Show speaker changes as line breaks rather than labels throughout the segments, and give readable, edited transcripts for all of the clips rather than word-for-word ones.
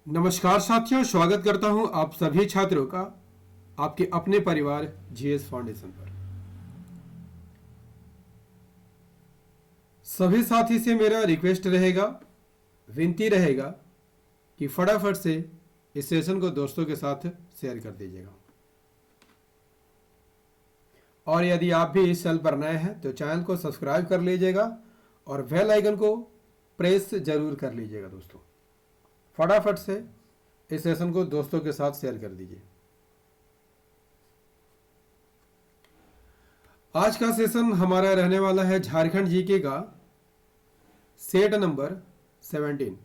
नमस्कार साथियों, स्वागत करता हूं आप सभी छात्रों का आपके अपने परिवार जीएस फाउंडेशन पर। सभी साथी से मेरा रिक्वेस्ट रहेगा, विनती रहेगा कि फटाफट से इस सेशन को दोस्तों के साथ शेयर कर दीजिएगा। और यदि आप भी इस चैनल पर नए हैं तो चैनल को सब्सक्राइब कर लीजिएगा और बेल आइकन को प्रेस जरूर कर लीजिएगा। दोस्तों फटाफट से इस सेशन को दोस्तों के साथ शेयर कर दीजिए। आज का सेशन हमारा रहने वाला है झारखंड जीके का सेट नंबर 17।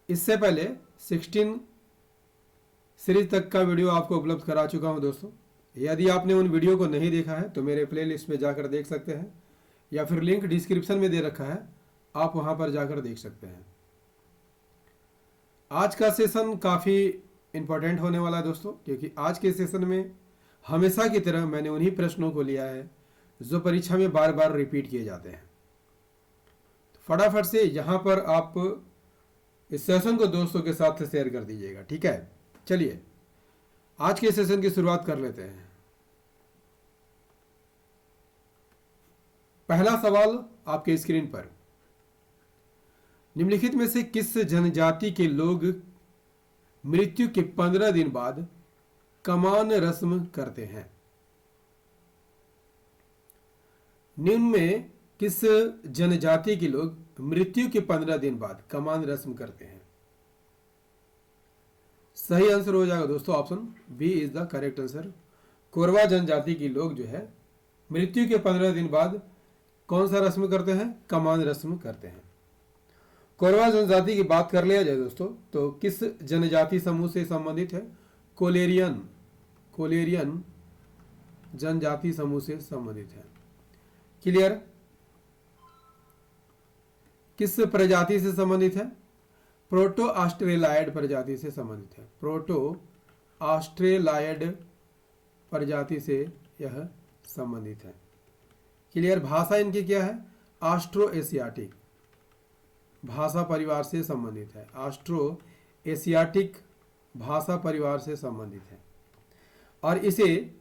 इससे पहले 16 सीरीज तक का वीडियो आपको उपलब्ध करा चुका हूं। दोस्तों यदि आपने उन वीडियो को नहीं देखा है तो मेरे प्लेलिस्ट में जाकर देख सकते हैं, या फिर लिंक डिस्क्रिप्शन में दे रखा है, आप वहां पर जाकर देख सकते हैं। आज का सेशन काफ़ी इंपॉर्टेंट होने वाला है दोस्तों, क्योंकि आज के सेशन में हमेशा की तरह मैंने उन्हीं प्रश्नों को लिया है जो परीक्षा में बार बार रिपीट किए जाते हैं। तो फटाफट से यहाँ पर आप इस सेशन को दोस्तों के साथ शेयर कर दीजिएगा, ठीक है। चलिए आज के सेशन की शुरुआत कर लेते हैं। पहला सवाल आपके स्क्रीन पर, निम्नलिखित में से किस जनजाति के लोग मृत्यु के 15 दिन बाद कमान रस्म करते हैं? निम्न में किस जनजाति के लोग मृत्यु के 15 दिन बाद कमान रस्म करते हैं? सही आंसर हो जाएगा दोस्तों option B is the correct answer. Korwa जनजाति के लोग जो है मृत्यु के 15 दिन बाद कौन सा रस्म करते हैं? कमान रस्म करते हैं। कोरवा जनजाति की बात कर लिया जाए दोस्तों तो किस जनजाति समूह से संबंधित है? कोलेरियन जनजाति समूह से संबंधित है। क्लियर? किस प्रजाति से संबंधित है? प्रोटो ऑस्ट्रेलाइड प्रजाति से संबंधित है। प्रोटो ऑस्ट्रेलाइड प्रजाति से यह संबंधित है। क्लियर? भाषा इनकी क्या है? ऑस्ट्रो एशियाटिक भाषा परिवार से संबंधित है। ऑस्ट्रो एशियाटिक भाषा परिवार से संबंधित है और इसे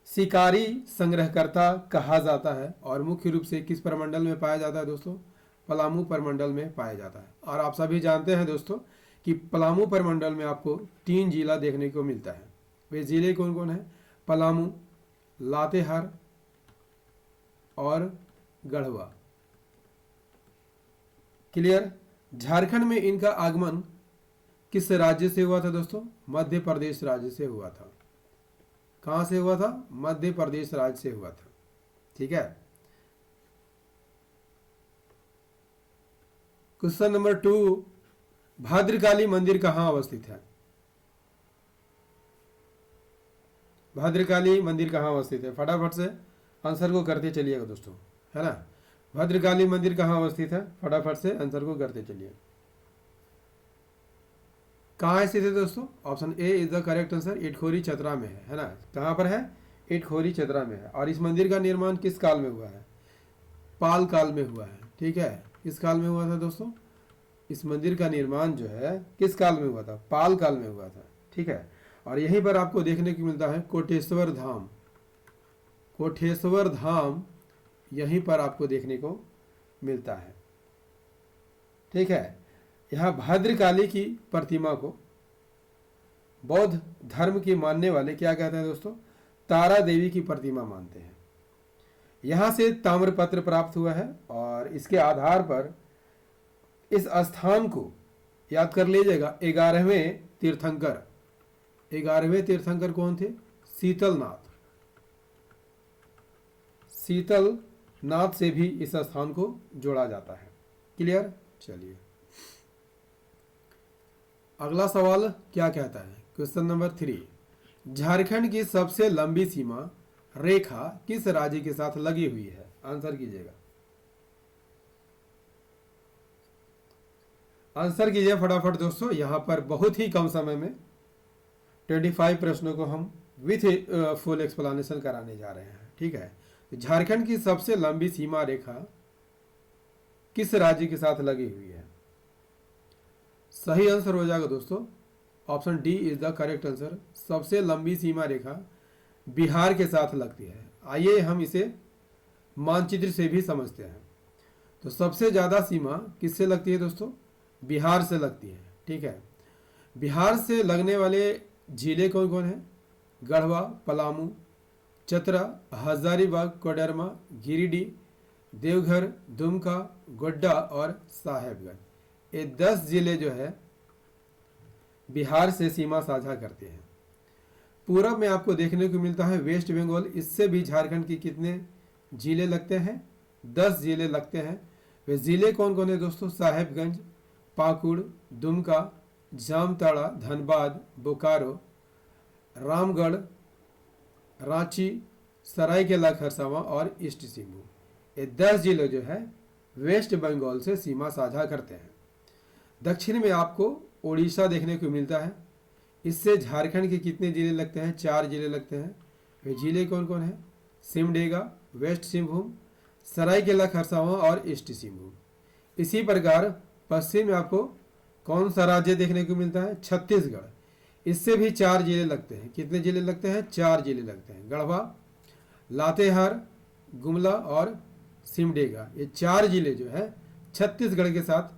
शिकारी संग्रहकर्ता कहा जाता है। और मुख्य रूप से किस प्रमंडल में पाया जाता है दोस्तों? पलामू प्रमंडल में पाया जाता है। और आप सभी जानते हैं दोस्तों कि पलामू प्रमंडल में आपको 3 जिला देखने को मिलता है। वे जिले कौन कौन है? पलामू, लातेहार और गढ़वा। क्लियर? झारखंड में इनका आगमन किस राज्य से हुआ था दोस्तों? मध्य प्रदेश राज्य से हुआ था। कहां से हुआ था? मध्य प्रदेश राज्य से हुआ था। ठीक है। क्वेश्चन नंबर 2, भद्रकाली मंदिर कहां अवस्थित है? भद्रकाली मंदिर कहां अवस्थित है? फटाफट से आंसर को करते चलिएगा दोस्तों, है ना। भद्रकाली मंदिर कहां अवस्थित है? फटाफट से आंसर को करते चलिए। कहां स्थित है दोस्तों? Option A is the correct answer. Itkhori Chatra में है ना। कहां पर है? इटखोरी चतरा में है। और इस मंदिर का निर्माण किस काल में हुआ है? पाल काल में हुआ है। ठीक है। किस काल में हुआ था दोस्तों? इस मंदिर का निर्माण जो है किस काल में हुआ था? पाल काल में हुआ था। ठीक है। और यहीं पर आपको देखने को मिलता है कोटेश्वर धाम। कोटेश्वर धाम यहीं पर आपको देखने को मिलता है। ठीक है। यह भद्रकाली की प्रतिमा को बौद्ध धर्म के मानने वाले क्या कहते हैं दोस्तों? तारा देवी की प्रतिमा मानते हैं। यहां से ताम्रपत्र प्राप्त हुआ है और इसके आधार पर इस स्थान को याद कर लीजिएगा 11वें तीर्थंकर। 11वें तीर्थंकर कौन थे? शीतलनाथ। शीतलनाथ से भी इस स्थान को जोड़ा जाता है। क्लियर? चलिए अगला सवाल क्या कहता है? क्वेश्चन नंबर 3, झारखंड की सबसे लंबी सीमा रेखा किस राज्य के साथ लगी हुई है? आंसर कीजिएगा। आंसर कीजिए फटाफट दोस्तों। यहां पर बहुत ही कम समय में 25 प्रश्नों को हम विथ फुल एक्सप्लेनेशन कराने जा रहे हैं। ठीक है। झारखंड की सबसे लंबी सीमा रेखा किस राज्य के साथ लगी हुई है? सही आंसर हो जाएगा दोस्तों option D is the correct answer. सबसे लंबी सीमा रेखा बिहार के साथ लगती है। आइए हम इसे मानचित्र से भी समझते हैं। तो सबसे ज़्यादा सीमा किससे लगती है दोस्तों? बिहार से लगती है। ठीक है, बिहार से लगने वाले जिले कौन कौन हैं? गढ़वा, पलामू, चतरा, हजारीबाग, कोडरमा, गिरिडीह, देवघर, दुमका, गोड्डा और साहेबगंज। ये 10 जिले जो है बिहार से सीमा साझा करते हैं। पूरब में आपको देखने को मिलता है वेस्ट बंगाल। इससे भी झारखंड के कितने जिले लगते हैं? 10 जिले लगते हैं। वे जिले कौन कौन है दोस्तों? साहेबगंज, पाकुड़, दुमका, जामताड़ा, धनबाद, बोकारो, रामगढ़, रांची, सरायकेला खरसावां और ईस्ट सिंहभूम। ये 10 जिले जो है वेस्ट बंगाल से सीमा साझा करते हैं। दक्षिण में आपको उड़ीसा देखने को मिलता है। इससे झारखंड के कितने जिले लगते हैं? 4 जिले लगते हैं। वे जिले कौन कौन हैं? सिमडेगा, वेस्ट सिंहभूम, सरायकेला खरसावां और ईस्ट सिंहभूम। इसी प्रकार पश्चिम में आपको कौन सा राज्य देखने को मिलता है? छत्तीसगढ़। इससे भी 4 जिले लगते हैं। कितने जिले लगते हैं? 4 जिले लगते हैं। गढ़वा, लातेहार, गुमला और सिमडेगा। ये 4 जिले जो है छत्तीसगढ़ के साथ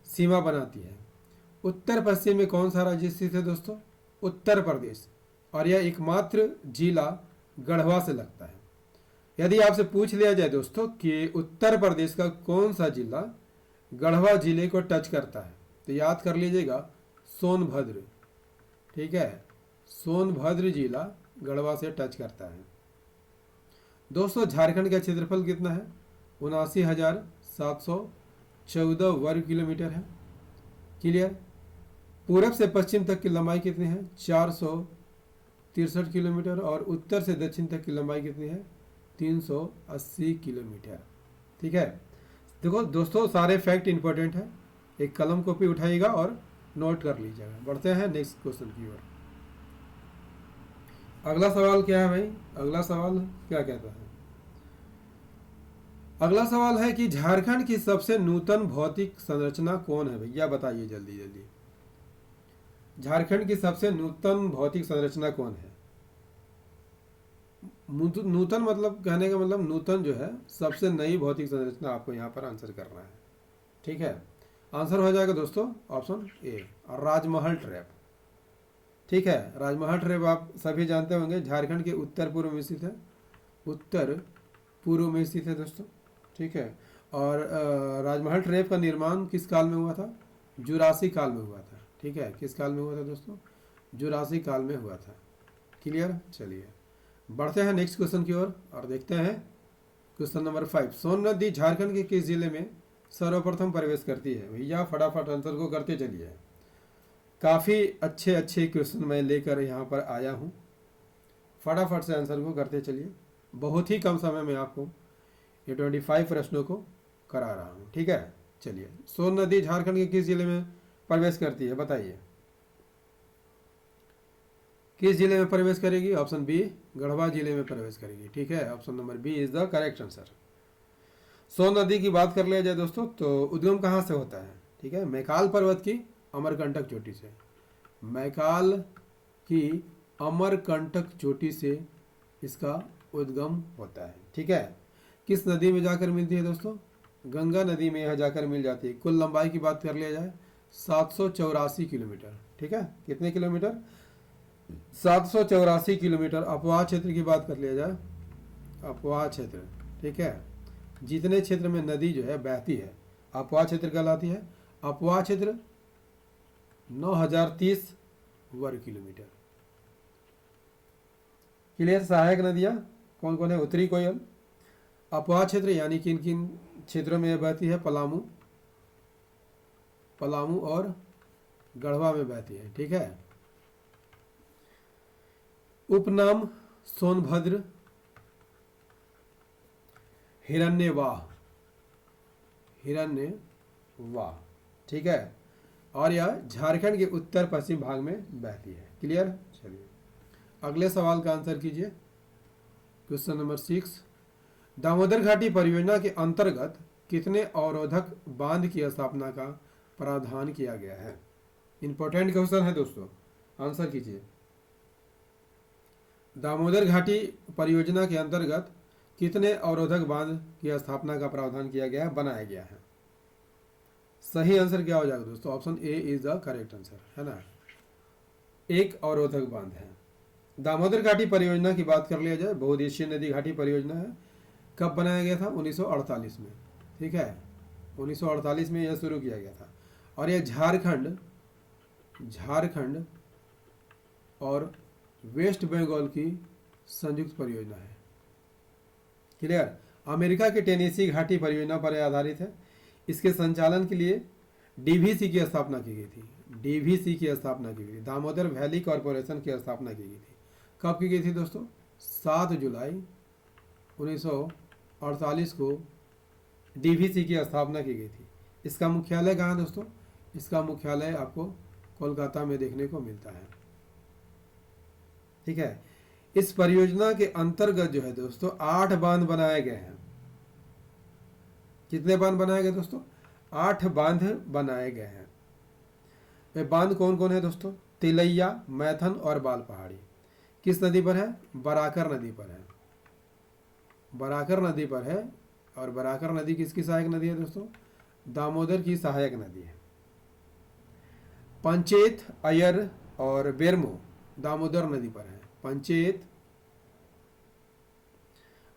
सीमा बनाती है। उत्तर पश्चिम में कौन सा राज्य स्थित है दोस्तों? उत्तर प्रदेश। और यह एकमात्र जिला गढ़वा से लगता है। यदि आपसे पूछ लिया जाए दोस्तों कि उत्तर प्रदेश का कौन सा जिला गढ़वा जिले को टच करता है, तो याद कर लीजिएगा सोनभद्र। ठीक है, सोनभद्र जिला गढ़वा से टच करता है। दोस्तों झारखंड का क्षेत्रफल कितना है? 79,714 वर्ग किलोमीटर है। क्लियर? पूरब से पश्चिम तक की लंबाई कितनी है? 463 किलोमीटर। और उत्तर से दक्षिण तक की लंबाई कितनी है? 380 किलोमीटर। ठीक है, देखो दोस्तों सारे फैक्ट इंपॉर्टेंट है। एक कलम कॉपी उठाइएगा और नोट कर लीजिएगा। बढ़ते हैं नेक्स्ट क्वेश्चन की ओर। अगला सवाल क्या है भाई? अगला सवाल क्या कहता है? अगला सवाल है कि झारखंड की सबसे नूतन भौतिक संरचना कौन है? भैया बताइए जल्दी जल्दी। झारखंड की सबसे नूतन भौतिक संरचना कौन है? नूतन मतलब कहने का मतलब नूतन जो है सबसे नई भौतिक संरचना आपको यहाँ पर आंसर करना है। ठीक है, आंसर हो जाएगा दोस्तों ऑप्शन ए, राजमहल ट्रैप। ठीक है, राजमहल ट्रैप आप सभी जानते होंगे झारखंड के उत्तर पूर्व में स्थित है। उत्तर पूर्व में स्थित है दोस्तों। ठीक है, और राजमहल ट्रैप का निर्माण किस काल में हुआ था? जुरासी काल में हुआ था। ठीक है, किस काल में हुआ था दोस्तों? जुरासी काल में हुआ था। क्लियर? चलिए बढ़ते हैं नेक्स्ट क्वेश्चन की ओर और देखते हैं क्वेश्चन नंबर 5। सोन नदी झारखंड के किस जिले में सर्वप्रथम प्रवेश करती है? भैया फटाफट आंसर को करते चलिए। काफ़ी अच्छे अच्छे क्वेश्चन मैं लेकर यहाँ पर आया हूँ। फटाफट से आंसर को करते चलिए। बहुत ही कम समय में आपको ये 25 प्रश्नों को करा रहा हूँ। ठीक है, चलिए सोन नदी झारखंड के किस जिले में प्रवेश करती है? बताइए किस जिले में प्रवेश करेगी? ऑप्शन बी, गढ़वा जिले में प्रवेश करेगी। ठीक है, option number B is the correct answer. Son नदी की बात कर लिया जाए दोस्तों तो उद्गम कहाँ से होता है? ठीक है, मैकाल पर्वत की अमरकंटक चोटी से। मैकाल की अमरकंटक चोटी से इसका उद्गम होता है। ठीक है, किस नदी में जाकर मिलती है दोस्तों? गंगा नदी में यह जाकर मिल जाती है। कुल लंबाई की बात कर लिया जाए 784 किलोमीटर। ठीक है, कितने किलोमीटर? 784 किलोमीटर। अपवाह क्षेत्र की बात कर लिया जाए, अपवाह क्षेत्र, ठीक है, जितने क्षेत्र में नदी जो है बहती है अपवाह क्षेत्र कहलाती है। अपवाह क्षेत्र 9030 वर्ग किलोमीटर। क्लियर? सहायक नदियाँ कौन कौन है? उत्तरी कोयल। अपवाह क्षेत्र यानी किन किन क्षेत्रों में बहती है? पलामू, पलामू और गढ़वा में बहती है। ठीक है, उपनाम सोनभद्र, हिरण्यवाह, हिरण्यवाह। ठीक है, और यह झारखंड के उत्तर पश्चिम भाग में बहती है। क्लियर? चलिए अगले सवाल का आंसर कीजिए। Question number 6। दामोदर घाटी परियोजना के अंतर्गत कितने अवरोधक बांध की स्थापना का प्रावधान किया गया है? इंपॉर्टेंट क्वेश्चन है दोस्तों, आंसर कीजिए। दामोदर घाटी परियोजना के अंतर्गत कितने अवरोधक बांध की स्थापना का प्रावधान किया गया है, बनाया गया है? सही आंसर क्या हो जाएगा दोस्तों? Option A is the correct answer, है ना। एक अवरोधक बांध है। दामोदर घाटी परियोजना की बात कर लिया जाए, बहुउद्देशीय नदी घाटी परियोजना है। कब बनाया गया था? 1948 में, ठीक है। 1948 में यह शुरू किया गया था और यह झारखंड और वेस्ट बंगाल की संयुक्त परियोजना है। क्लियर? अमेरिका के टेनेसी घाटी परियोजना पर आधारित है। इसके संचालन के लिए डीवीसी की स्थापना की गई थी। डीवीसी की स्थापना की गई थी, दामोदर वैली कॉरपोरेशन की स्थापना की गई थी। कब की गई थी दोस्तों? 7 जुलाई 1948 को डीवीसी की स्थापना की गई थी। इसका मुख्यालय कहाँ है दोस्तों? इसका मुख्यालय आपको कोलकाता में देखने को मिलता है, ठीक है। इस परियोजना के अंतर्गत जो है दोस्तों 8 बांध बनाए गए हैं। कितने बांध बनाए गए दोस्तों? 8 बांध बनाए गए हैं। वे बांध कौन कौन है दोस्तों? तिलैया, मैथन और बाल पहाड़ी। किस नदी पर है? बराकर नदी पर है। बराकर नदी पर है। और बराकर नदी किसकी सहायक नदी है दोस्तों? दामोदर की सहायक नदी है। पंचेत, अयर और बेरमो दामोदर नदी पर है। पंचेत,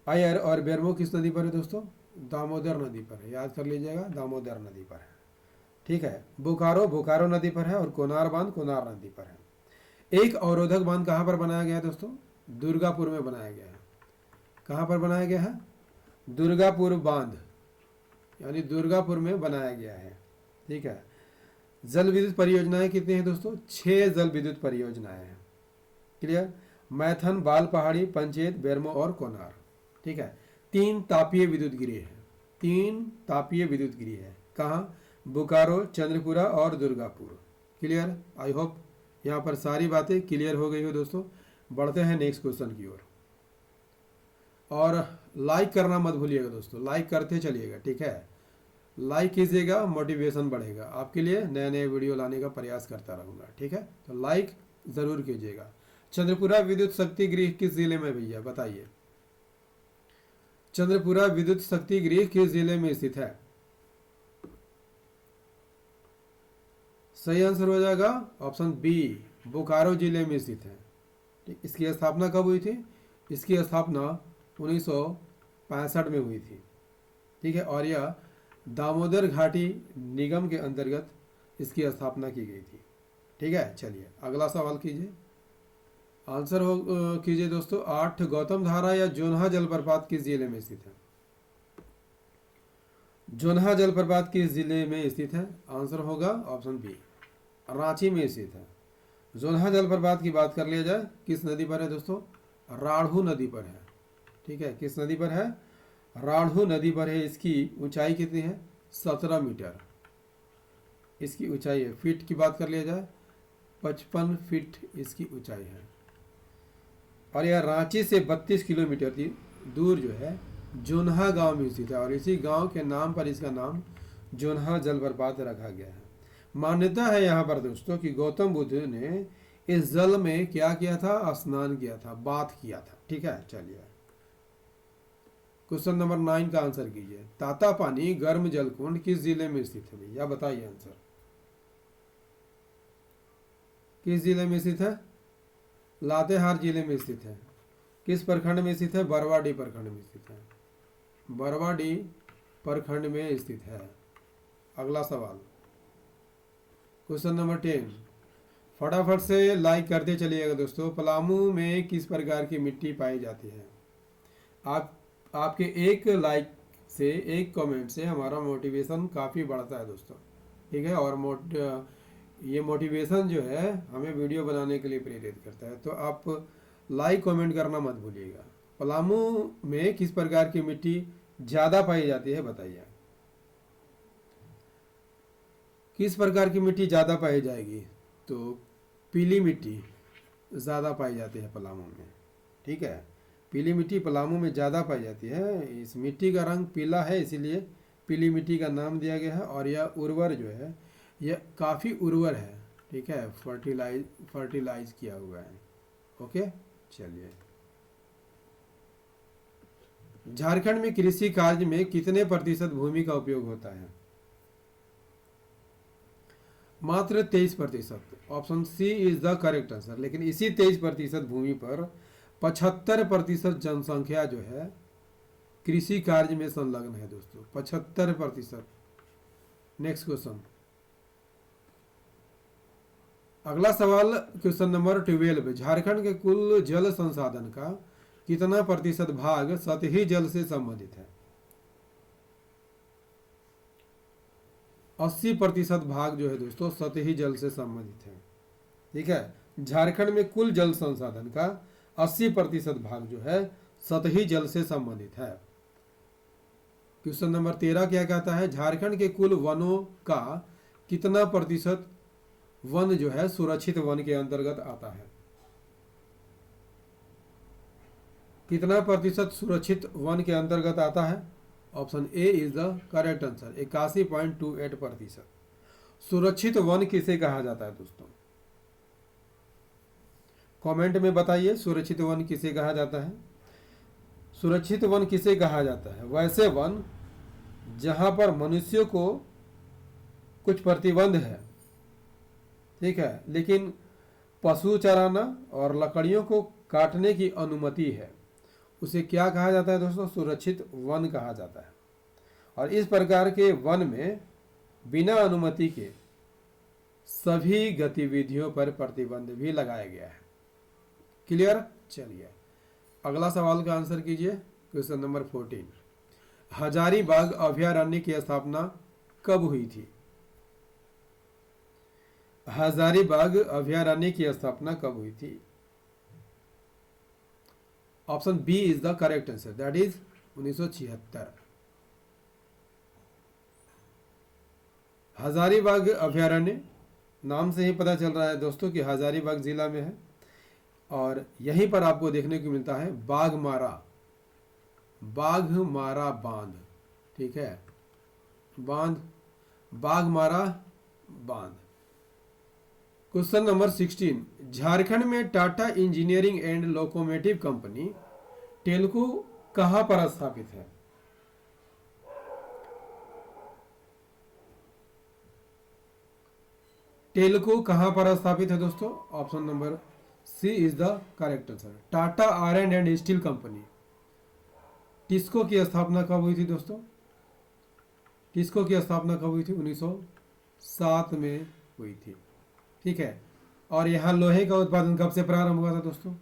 अयर और बेरमो किस नदी पर है दोस्तों? दामोदर नदी पर है। याद कर लीजिएगा, दामोदर नदी पर है, ठीक है। बोकारो नदी पर है और कोनार बांध कोनार नदी पर है। एक अवरोधक बांध कहाँ पर बनाया गया है दोस्तों? दुर्गापुर में बनाया गया है। कहाँ पर बनाया गया है? दुर्गापुर बांध, यानी दुर्गापुर में बनाया गया है, ठीक है। जल विद्युत परियोजनाएं कितनी हैं दोस्तों? 6 जल विद्युत परियोजनाएं हैं। क्लियर? मैथन, बाल पहाड़ी, पंचेत, बेरमो और कोनार, ठीक है। 3 तापीय विद्युत गृह है। 3 तापीय विद्युत गृह है। कहाँ? बोकारो, चंद्रपुरा और दुर्गापुर। क्लियर? आई होप यहाँ पर सारी बातें क्लियर हो गई हो दोस्तों। बढ़ते हैं नेक्स्ट क्वेश्चन की ओर। और लाइक करना मत भूलिएगा दोस्तों, लाइक करते चलिएगा, ठीक है। लाइक कीजिएगा, मोटिवेशन बढ़ेगा। आपके लिए नए नए वीडियो लाने का प्रयास करता रहूँगा, ठीक है। तो लाइक ज़रूर कीजिएगा। चंद्रपुरा विद्युत शक्ति गृह किस जिले में भैया, बताइए। चंद्रपुरा विद्युत शक्ति गृह किस जिले में स्थित है? सही आंसर हो जाएगा ऑप्शन बी, बोकारो जिले में स्थित है। इसकी स्थापना कब हुई थी? इसकी स्थापना 1965 में हुई थी, ठीक है। और यह दामोदर घाटी निगम के अंतर्गत इसकी स्थापना की गई थी, ठीक है। चलिए अगला सवाल कीजिए, आंसर हो कीजिए दोस्तों। 8 गौतम धारा या जोन्हा जलप्रपात किस जिले में स्थित है? जोन्हा जलप्रपात किस जिले में स्थित है? आंसर होगा ऑप्शन बी, रांची में स्थित है। जोन्हा जलप्रपात की बात कर लिया जाए, किस नदी पर है दोस्तों? राढ़ू नदी पर है, ठीक है। किस नदी पर है? राढ़ू नदी पर है। इसकी ऊंचाई कितनी है? 17 मीटर इसकी ऊंचाई है। फीट की बात कर लिया जाए, 55 फीट इसकी ऊंचाई है। और यह रांची से 32 किलोमीटर की दूर जो है जोन्हा गांव में स्थित है। और इसी गांव के नाम पर इसका नाम जोन्हा जलप्रपात रखा गया है। मान्यता है यहाँ पर दोस्तों कि गौतम बुद्ध ने इस जल में क्या किया था? स्नान किया था, बाथ किया था, ठीक है। चलिए क्वेश्चन नंबर 9 का आंसर कीजिए। तातापानी गर्म जल कुंड किस जिले में स्थित है भैया, बताइए आंसर। किस जिले में स्थित है? लातेहार जिले में स्थित है। किस प्रखंड में स्थित है? बरवाडी प्रखंड में स्थित है। बरवाडी प्रखंड में स्थित है। अगला सवाल क्वेश्चन नंबर 10, फटाफट से लाइक करते चलिएगा दोस्तों। पलामू में किस प्रकार की मिट्टी पाई जाती है? आपके एक लाइक से, एक कमेंट से हमारा मोटिवेशन काफ़ी बढ़ता है दोस्तों, ठीक है। और ये मोटिवेशन जो है हमें वीडियो बनाने के लिए प्रेरित करता है। तो आप लाइक कमेंट करना मत भूलिएगा। पलामू में किस प्रकार की मिट्टी ज़्यादा पाई जाती है, बताइए। किस प्रकार की मिट्टी ज़्यादा पाई जाएगी? तो पीली मिट्टी ज़्यादा पाई जाती है पलामू में, ठीक है। पीली मिट्टी पलामू में ज़्यादा पाई जाती है। इस मिट्टी का रंग पीला है, इसीलिए पीली मिट्टी का नाम दिया गया है। और यह उर्वर जो है, यह काफ़ी उर्वर है, ठीक है, फर्टिलाइज किया हुआ है। ओके, चलिए। झारखंड में कृषि कार्य में कितने प्रतिशत भूमि का उपयोग होता है? मात्र 23%। Option C is the correct answer. लेकिन इसी 23% भूमि पर 75% जनसंख्या जो है कृषि कार्य में संलग्न है दोस्तों, 75%। नेक्स्ट क्वेश्चन, अगला सवाल क्वेश्चन नंबर 12। झारखंड के कुल जल संसाधन का कितना प्रतिशत भाग सतही जल से संबंधित है? 80% भाग जो है दोस्तों सतही जल से संबंधित है। ठीक है, झारखंड में कुल जल संसाधन का 80% भाग जो है सतही जल से संबंधित है। क्वेश्चन नंबर 13 क्या कहता है? झारखंड के कुल वनों का कितना प्रतिशत वन जो है सुरक्षित वन के अंतर्गत आता है? कितना प्रतिशत सुरक्षित वन के अंतर्गत आता है? Option A is the correct answer, 81.28%। सुरक्षित वन किसे कहा जाता है दोस्तों? कमेंट में बताइए, सुरक्षित वन किसे कहा जाता है? सुरक्षित वन किसे कहा जाता है? वैसे वन जहां पर मनुष्यों को कुछ प्रतिबंध है, ठीक है, लेकिन पशु चराना और लकड़ियों को काटने की अनुमति है, उसे क्या कहा जाता है दोस्तों? सुरक्षित वन कहा जाता है। और इस प्रकार के वन में बिना अनुमति के सभी गतिविधियों पर प्रतिबंध भी लगाया गया है। क्लियर? चलिए अगला सवाल का आंसर कीजिए। क्वेश्चन नंबर 14, हजारीबाग अभयारण्य की स्थापना कब हुई थी? हजारीबाग अभयारण्य की स्थापना कब हुई थी? Option B is the correct answer, that is 1976। Hazaribagh अभयारण्य नाम से ही पता चल रहा है दोस्तों कि हजारीबाग जिला में है, और यहीं पर आपको देखने को मिलता है बाघमारा बांध। ठीक है, बाघमारा बांध। क्वेश्चन नंबर 16, झारखंड में Tata engineering and locomotive company Telco कहां पर स्थापित है? टेल्को कहां पर स्थापित है दोस्तों? Option number C is the correct answer, Tata iron and steel company. TISCO की स्थापना कब हुई थी दोस्तों? टिस्को की स्थापना कब हुई थी? 1907 में हुई थी। ठीक है, और यहाँ लोहे का उत्पादन कब से प्रारंभ हुआ था दोस्तों?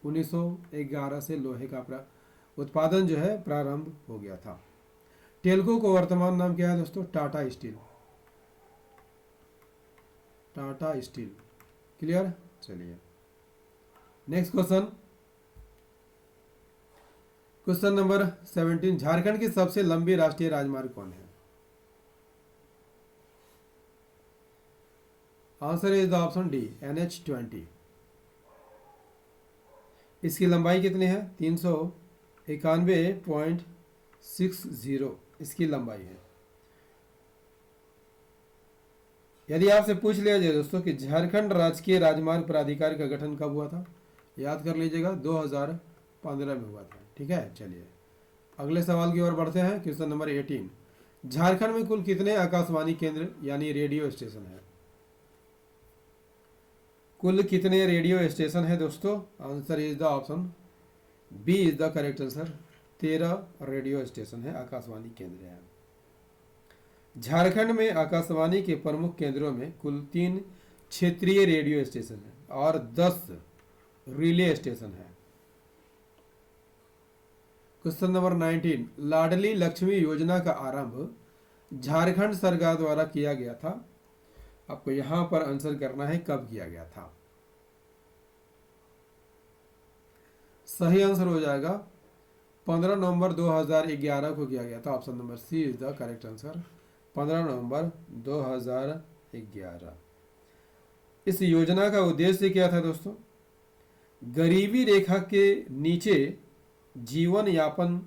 1911 से लोहे का उत्पादन जो है प्रारंभ हो गया था। टेल्को को वर्तमान नाम क्या है दोस्तों? टाटा स्टील। टाटा स्टील। क्लियर? चलिए next question, question number 17, Jharkhand की सबसे लंबी राष्ट्रीय राजमार्ग कौन है? Answer is the option D, NH20। इसकी लंबाई कितनी है? 391.60 इसकी लंबाई है। यदि आपसे पूछ लिया जाए दोस्तों कि झारखंड राजकीय राजमार्ग प्राधिकार का गठन कब हुआ था, याद कर लीजिएगा, 2015 में हुआ था। ठीक है, चलिए अगले सवाल की ओर बढ़ते हैं। क्वेश्चन नंबर 18, झारखंड में कुल कितने आकाशवाणी केंद्र यानी रेडियो स्टेशन है? कुल कितने रेडियो स्टेशन है दोस्तों? Answer is the option B is the correct answer, 13 radio station है, आकाशवाणी केंद्र है। झारखंड में आकाशवाणी के प्रमुख केंद्रों में कुल 3 क्षेत्रीय रेडियो स्टेशन है और 10 रिले स्टेशन है। क्वेश्चन नंबर 19, लाडली लक्ष्मी योजना का आरंभ झारखंड सरकार द्वारा किया गया था। आपको यहां पर आंसर करना है कब किया गया था। सही आंसर हो जाएगा 15 नवंबर 2011 को किया गया था। Option number C is the correct answer, 15 नवंबर 2011। इस योजना का उद्देश्य क्या था दोस्तों? गरीबी रेखा के नीचे जीवन यापन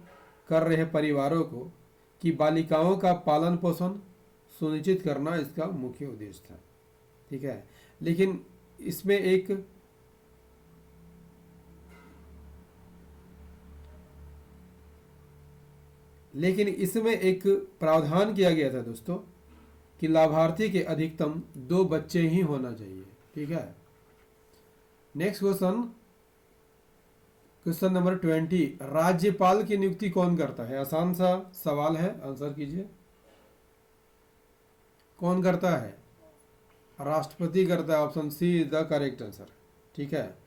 कर रहे परिवारों को की बालिकाओं का पालन पोषण, सुनिश्चित करना इसका मुख्य उद्देश्य था। ठीक है, लेकिन इसमें एक प्रावधान किया गया था दोस्तों कि लाभार्थी के अधिकतम 2 बच्चे ही होना चाहिए। ठीक है, नेक्स्ट क्वेश्चन नंबर 20, राज्यपाल की नियुक्ति कौन करता है? आसान सा सवाल है, आंसर कीजिए। कौन करता है? राष्ट्रपति करता है। Option C is the correct answer. ठीक है,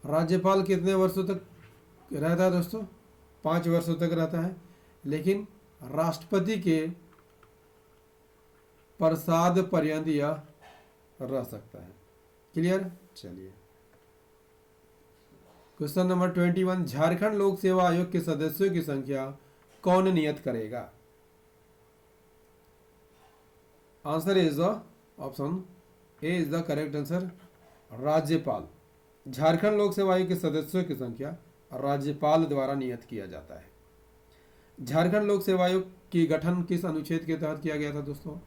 राज्यपाल कितने वर्षों तक रहता है दोस्तों? 5 वर्षों तक रहता है, लेकिन राष्ट्रपति के प्रसाद पर्यंत यह रह सकता है। क्लियर? चलिए, क्वेश्चन नंबर 21, झारखंड लोक सेवा आयोग के सदस्यों की संख्या कौन नियत करेगा? Answer is option A is the correct answer, राज्यपाल। झारखंड लोक सेवा आयोग के सदस्यों की संख्या राज्यपाल द्वारा नियत किया जाता है। झारखंड लोक सेवा आयोग की गठन किस अनुच्छेद के तहत किया गया था दोस्तों?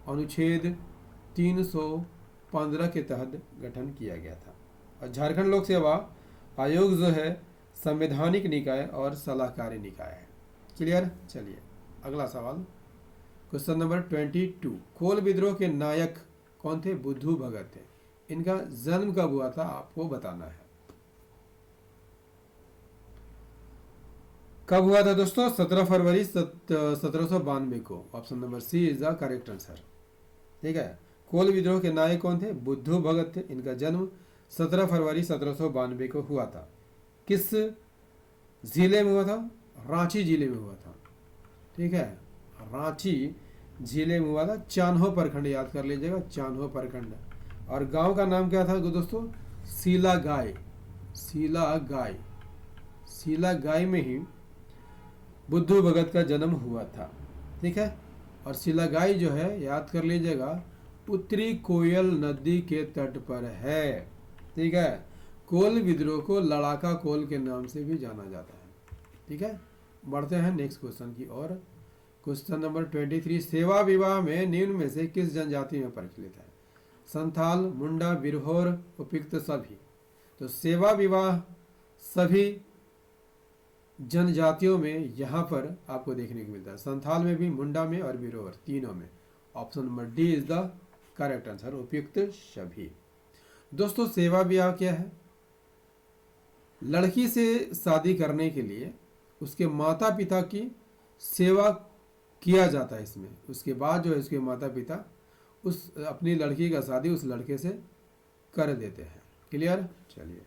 अनुच्छेद 315 के तहत गठन किया गया था। और झारखंड लोक सेवा आयोग जो है संवैधानिक निकाय और सलाहकारी निकाय है। क्लियर? चलिए, अगला सवाल, क्वेश्चन नंबर 22, कोल विद्रोह के नायक कौन थे? बुद्धू भगत थे। इनका जन्म कब हुआ था आपको बताना है। कब हुआ था दोस्तों? 17 फरवरी 1792 को। Option number C is the correct answer. ठीक है, कोल विद्रोह के नायक कौन थे? बुद्धू भगत थे। इनका जन्म 17 फरवरी 1792 को हुआ था। किस जिले में हुआ था? रांची जिले में हुआ था। ठीक है, रांची जिले में हुआ था। चान्हो प्रखंड, याद कर लीजिएगा, चान्हो प्रखंड। और गांव का नाम क्या था दोस्तों? सीलागाय। सीलागाय, सीलागाय में ही बुद्धू भगत का जन्म हुआ था। ठीक है, और सीलागाय जो है, याद कर लीजिएगा, उत्तरी कोयल नदी के तट पर है। ठीक है, कोल विद्रोह को लड़ाका कोल के नाम से भी जाना जाता है। ठीक है, बढ़ते हैं नेक्स्ट क्वेश्चन की ओर। क्वेश्चन नंबर 23, सेवा विवाह में निम्न में से किस जनजाति में प्रचलित है? संथाल, मुंडा, बिरहोर, उपयुक्त सभी। तो सेवा विवाह सभी जनजातियों में यहाँ पर आपको देखने को मिलता है। संथाल में भी, मुंडा में और बिरहोर, तीनों में। Option number D is the correct answer, उपयुक्त सभी। दोस्तों, सेवा विवाह क्या है? लड़की से शादी करने के लिए उसके माता पिता की सेवा किया जाता है इसमें। उसके बाद जो है उसके माता पिता उस अपनी लड़की का शादी उस लड़के से कर देते हैं। क्लियर? चलिए,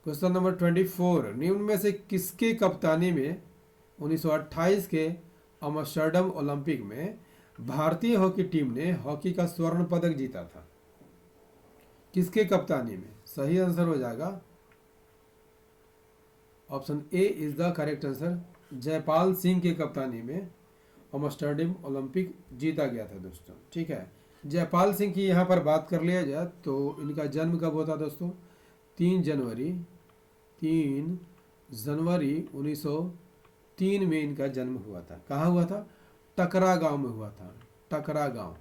क्वेश्चन नंबर 24, निम्न में से किसके कप्तानी में 1928 के एम्स्टर्डम ओलंपिक में भारतीय हॉकी टीम ने हॉकी का स्वर्ण पदक जीता था? किसके कप्तानी में? सही आंसर हो जाएगा option A is the correct answer, Jaipal Singh की कप्तानी में एम्स्टर्डम ओलंपिक जीता गया था दोस्तों। ठीक है, जयपाल सिंह की यहाँ पर बात कर लिया जाए तो इनका जन्म कब होता दोस्तों? 3 जनवरी 1903 में इनका जन्म हुआ था। कहाँ हुआ था? टकरा गांव में हुआ था। टकरा गांव।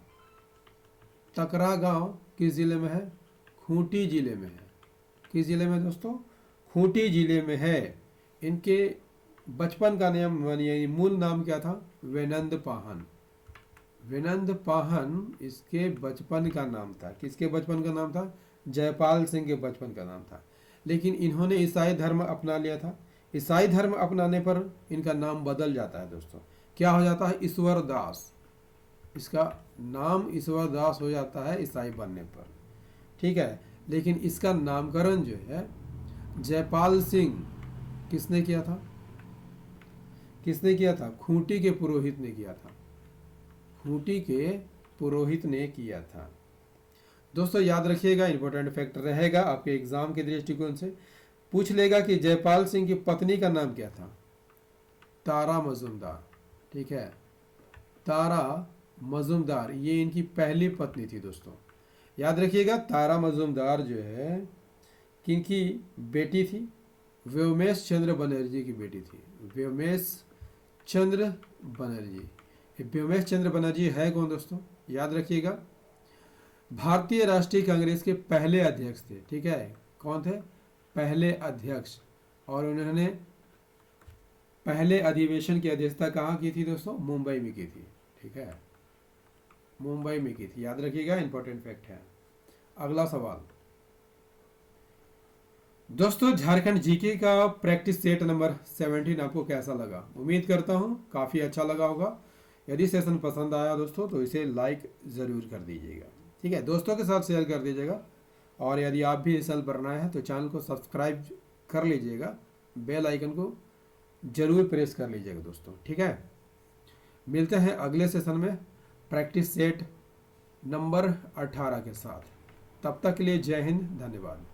टकरा गांव किस जिले में है? खूंटी जिले में है। किस जिले में दोस्तों? खूंटी जिले में है। इनके बचपन का नाम, यानी मूल नाम क्या था? वेनंद पाहन। वेनंद पाहन इसके बचपन का नाम था। किसके बचपन का नाम था? जयपाल सिंह के बचपन का नाम था। लेकिन इन्होंने ईसाई धर्म अपना लिया था। ईसाई धर्म अपनाने पर इनका नाम बदल जाता है दोस्तों। क्या हो जाता है? ईश्वर दास। इसका नाम ईश्वर दास हो जाता है ईसाई बनने पर। ठीक है, लेकिन इसका नामकरण जो है जयपाल सिंह किसने किया था? किसने किया था? खूंटी के पुरोहित ने किया था। खूंटी के पुरोहित ने किया था। दोस्तों याद रखिएगा, इंपॉर्टेंट फैक्टर रहेगा आपके एग्जाम के दृष्टिकोण से। पूछ लेगा कि जयपाल सिंह की पत्नी का नाम क्या था? तारा मजुमदार। ठीक है, तारा मजुमदार ये इनकी पहली पत्नी थी दोस्तों। याद रखिएगा, तारा मजुमदार जो है किनकी बेटी थी? व्योमेश चंद्र बनर्जी की बेटी थी। व्योमेश चंद्र बनर्जी व्योमेश चंद्र बनर्जी है कौन दोस्तों, याद रखिएगा। भारतीय राष्ट्रीय कांग्रेस के पहले अध्यक्ष थे, ठीक है, कौन थे, पहले अध्यक्ष। और उन्होंने पहले अधिवेशन की अध्यक्षता कहाँ की थी दोस्तों, मुंबई में की थी, ठीक है, मुंबई में की थी, याद रखिएगा, इंपॉर्टेंट फैक्ट है। अगला सवाल दोस्तों, झारखंड जीके का प्रैक्टिस सेट नंबर 17 आपको कैसा लगा? उम्मीद करता हूँ काफ़ी अच्छा लगा होगा। यदि सेशन पसंद आया दोस्तों तो इसे लाइक ज़रूर कर दीजिएगा, ठीक है, दोस्तों के साथ शेयर कर दीजिएगा। और यदि आप भी इस साल पढ़ना है तो चैनल को सब्सक्राइब कर लीजिएगा, बेल आइकन को ज़रूर प्रेस कर लीजिएगा दोस्तों, ठीक है। मिलते हैं अगले सेशन में प्रैक्टिस सेट नंबर 18 के साथ। तब तक के लिए जय हिंद, धन्यवाद।